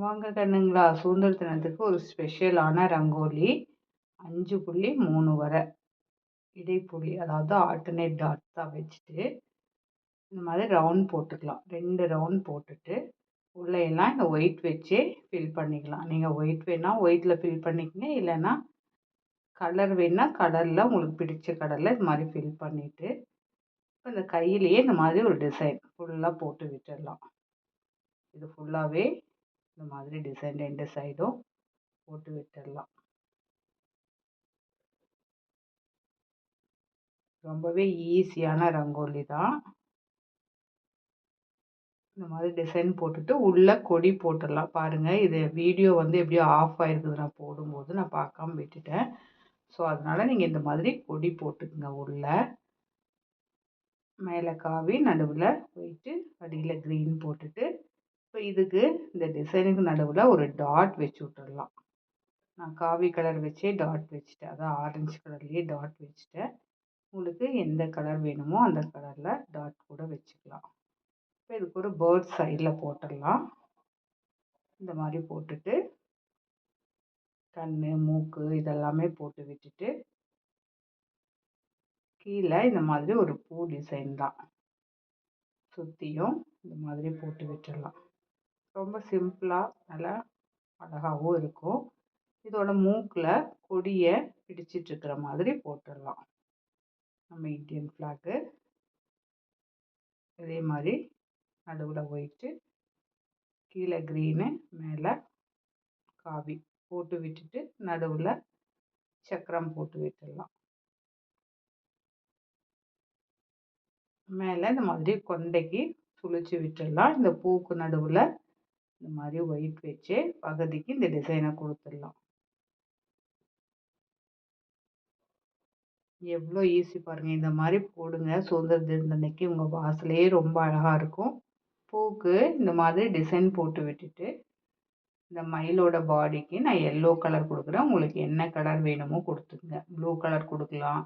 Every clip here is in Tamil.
வாங்க கண்ணுங்களா, சுதந்திர தினத்துக்கு ஒரு ஸ்பெஷலான ரங்கோலி 5.3 வரை இடைப்புள்ளி, அதாவது ஆல்டர்னேட் டாட்ஸாக வச்சுட்டு இந்த மாதிரி ரவுண்ட் போட்டுக்கலாம். 2 ரவுண்ட் போட்டுட்டு உள்ளே எல்லாம் இந்த ஒயிட் வச்சே ஃபில் பண்ணிக்கலாம். நீங்கள் ஒயிட் வேணால் ஒயிட்டில் ஃபில் பண்ணிக்கங்க, இல்லைன்னா கலர் வேணால் கலரில் உங்களுக்கு பிடிச்ச கலரில் இது மாதிரி ஃபில் பண்ணிவிட்டு இப்போ இந்த கையிலேயே இந்த மாதிரி ஒரு டிசைன் ஃபுல்லாக போட்டு விட்டுடலாம். இது ஃபுல்லாகவே இந்த மாதிரி டிசைன் 2 சைடும் போட்டு விட்டுடலாம். ரொம்பவே ஈஸியான ரங்கோலி தான். இந்த மாதிரி டிசைன் போட்டுட்டு உள்ளே கொடி போட்டுடலாம். பாருங்கள், இது வீடியோ வந்து எப்படியோ ஆஃப் ஆகிருக்குது, நான் போடும்போது நான் பார்க்காம விட்டுட்டேன். ஸோ அதனால் நீங்கள் இந்த மாதிரி கொடி போட்டுக்குங்க. உள்ளே மேலே காவி, நடுவில் ஒயிட்டு, அடியில் க்ரீன் போட்டுட்டு இப்போ இதுக்கு இந்த டிசைனுக்கு நடுவில் ஒரு டாட் வச்சு விட்டுடலாம். நான் காவி கலர் வச்சே டாட் வச்சுட்டேன், அதான் ஆரஞ்சு கலர்லேயே டாட் வச்சுட்டேன். உங்களுக்கு எந்த கலர் வேணுமோ அந்த கலரில் டாட் கூட வச்சுக்கலாம். இப்போ இதுக்கு ஒரு பேர்ட் சைடில் போட்டுடலாம். இந்த மாதிரி போட்டுட்டு கண், மூக்கு இதெல்லாமே போட்டு விட்டுட்டு கீழே இந்த மாதிரி ஒரு பூ டிசைன் தான் சுற்றியும் இந்த மாதிரி போட்டு விட்டுடலாம். ரொம்ப சிம்பிளாக நல்லா அழகாகவும் இருக்கும். இதோட மூக்கில் கொடியை பிடிச்சிட்ருக்கிற மாதிரி போட்டுடலாம். நம்ம இந்தியன் ஃப்ளாக்கு இதே மாதிரி நடுவில் ஒயிட்டு, கீழே க்ரீனு, மேலே காவி போட்டு விட்டுட்டு நடுவில் சக்கரம் போட்டு விட்டுடலாம். மேலே இந்த மாதிரி கொண்டைக்கு சுழிச்சு விட்டுடலாம். இந்த பூக்கு நடுவில் இந்த மாதிரி ஒயிட் வச்சு பகுதிக்கு இந்த டிசைனை கொடுத்துடலாம். எவ்வளோ ஈஸி பாருங்கள். இந்த மாதிரி போடுங்க, சுதந்திர தினத்தன்னைக்கு உங்கள் வாசலையே ரொம்ப அழகாக இருக்கும். பூக்கு இந்த மாதிரி டிசைன் போட்டு விட்டுட்டு இந்த மயிலோட பாடிக்கு நான் எல்லோ கலர் கொடுக்குறேன். உங்களுக்கு என்ன கலர் வேணுமோ கொடுத்துக்குங்க. ப்ளூ கலர் கொடுக்கலாம்,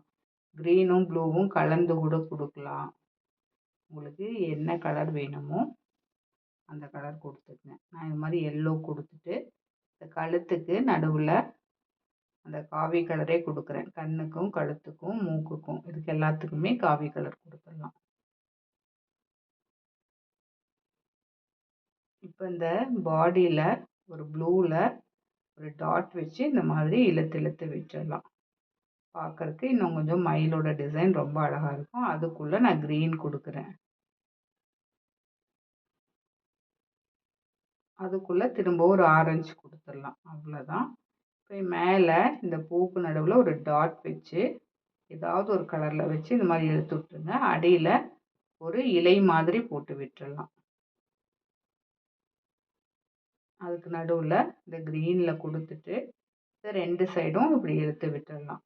க்ரீனும் ப்ளூவும் கலந்து கூட கொடுக்கலாம். உங்களுக்கு என்ன கலர் வேணுமோ அந்த கலர் கொடுத்துக்குங்க. நான் இது மாதிரி எல்லோ கொடுத்துட்டு இந்த கழுத்துக்கு நடுவில் அந்த காவி கலரே கொடுக்குறேன். கண்ணுக்கும் கழுத்துக்கும் மூக்குக்கும் இதுக்கு எல்லாத்துக்குமே காவி கலர் கொடுத்துடலாம். இப்போ இந்த பாடியில் ஒரு ப்ளூவில் ஒரு டாட் வச்சு இந்த மாதிரி இழுத்து இழுத்து விட்டுடலாம். பார்க்கறதுக்கு இன்னும் கொஞ்சம் மயிலோட டிசைன் ரொம்ப அழகாக இருக்கும். அதுக்குள்ளே நான் க்ரீன் கொடுக்குறேன். அதுக்குள்ளே திரும்ப ஒரு ஆரஞ்சு கொடுத்துடலாம். அவ்வளோதான். இப்போ மேலே இந்த பூக்கு நடுவில் ஒரு டாட் வச்சு ஏதாவது ஒரு கலரில் வச்சு இந்த மாதிரி இழுத்து விட்டுருங்க. அடியில் ஒரு இலை மாதிரி போட்டு விட்டுடலாம். அதுக்கு நடுவில் இந்த க்ரீனில் கொடுத்துட்டு இந்த 2 சைடும் இப்படி இழுத்து விட்டுடலாம்.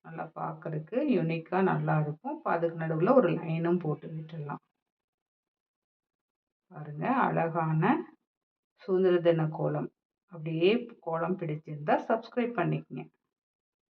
நல்லா பார்க்கறதுக்கு யூனிக்காக நல்லாயிருக்கும். இப்போ அதுக்கு நடுவில் ஒரு லைனும் போட்டு விட்டுடலாம். பாருங்கள், அழகான சுதந்திர தின கோலம். அப்படியே கோலம் பிடிச்சிருந்தா சப்ஸ்கிரைப் பண்ணிக்கங்க.